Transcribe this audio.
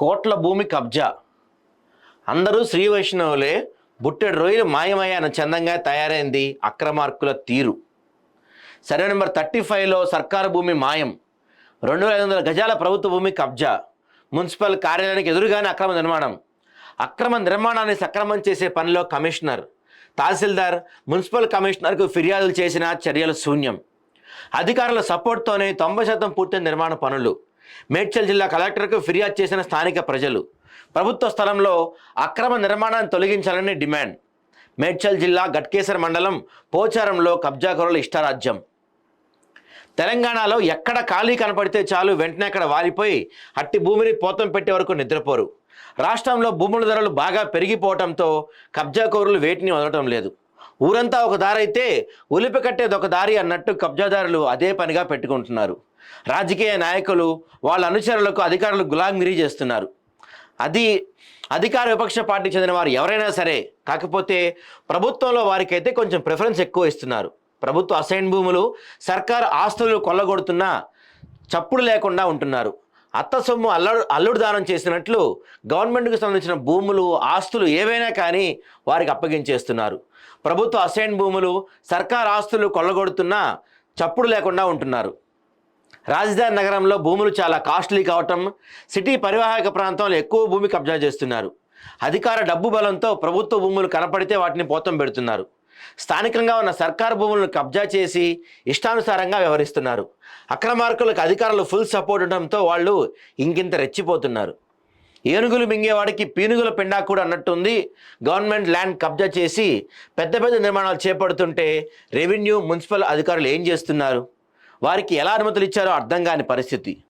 కోట్ల భూమి కబ్జా. అందరూ శ్రీ వైష్ణవులే, బుట్టెడు రొయ్యలు మాయమయ్యాన చందంగా తయారైంది అక్రమార్కుల తీరు. సర్వే నెంబర్ 35లో సర్కారు భూమి మాయం. 2500 గజాల ప్రభుత్వ భూమి కబ్జా. మున్సిపల్ కార్యాలయానికి ఎదురుగానే అక్రమ నిర్మాణాన్ని సక్రమం చేసే పనిలో కమిషనర్, తహసీల్దార్, మున్సిపల్ కమిషనర్కు ఫిర్యాదులు చేసిన చర్యలు శూన్యం. అధికారుల సపోర్ట్తోనే 90% పూర్తయిన నిర్మాణ పనులు. మేడ్చల్ జిల్లా కలెక్టర్కు ఫిర్యాదు చేసిన స్థానిక ప్రజలు. ప్రభుత్వ స్థలంలో అక్రమ నిర్మాణాన్ని తొలగించాలని డిమాండ్. మేడ్చల్ జిల్లా గట్కేసర్ మండలం పోచారంలో కబ్జాకారుల ఇష్టారాజ్యం. తెలంగాణలో ఎక్కడ ఖాళీ కనపడితే చాలు వెంటనే అక్కడ వాలిపోయి అట్టి భూమిని పోతం పెట్టే వరకు నిద్రపోరు. రాష్ట్రంలో భూముల ధరలు బాగా పెరిగిపోవడంతో కబ్జాకోరులు వేటిని వదలటం లేదు. ఊరంతా ఒక దారి అయితే ఉలిపి కట్టేది ఒక దారి అన్నట్టు కబ్జాదారులు అదే పనిగా పెట్టుకుంటున్నారు. రాజకీయ నాయకులు వాళ్ళ అనుచరులకు అధికారులు గులాంగిరీ చేస్తున్నారు. అది అధికార విపక్ష పార్టీకి చెందిన వారు ఎవరైనా సరే. కాకపోతే ప్రభుత్వంలో వారికైతే కొంచెం ప్రిఫరెన్స్ ఎక్కువ ఇస్తున్నారు. ప్రభుత్వ అసైన్ భూములు, సర్కారు ఆస్తులు కొల్లగొడుతున్నా చప్పుడు లేకుండా ఉంటున్నారు. అత్త సొమ్ము అల్లుడు దానం చేసినట్లు గవర్నమెంట్కి సంబంధించిన భూములు, ఆస్తులు ఏవైనా కానీ వారికి అప్పగించేస్తున్నారు. ప్రభుత్వ అసైన్ భూములు, సర్కారు ఆస్తులు కొల్లగొడుతున్నా చప్పుడు లేకుండా ఉంటున్నారు. రాజధాని నగరంలో భూములు చాలా కాస్ట్లీ కావటం, సిటీ పరివాహక ప్రాంతంలో ఎక్కువ భూమి కబ్జా చేస్తున్నారు. అధికార డబ్బు బలంతో ప్రభుత్వ భూములు కనపడితే వాటిని పోతం పెడుతున్నారు. స్థానికంగా ఉన్న సర్కారు భూములను కబ్జా చేసి ఇష్టానుసారంగా వ్యవహరిస్తున్నారు. అక్రమార్కులకు అధికారులు ఫుల్ సపోర్ట్ ఉండడంతో వాళ్ళు ఇంకింత రెచ్చిపోతున్నారు. ఏనుగులు మింగేవాడికి పీనుగుల పెండా కూడా అన్నట్టుంది. గవర్నమెంట్ ల్యాండ్ కబ్జా చేసి పెద్ద పెద్ద నిర్మాణాలు చేపడుతుంటే రెవెన్యూ, మున్సిపల్ అధికారులు ఏం చేస్తున్నారు? వారికి ఎలా అనుమతులు ఇచ్చారో అర్థం కాని పరిస్థితి.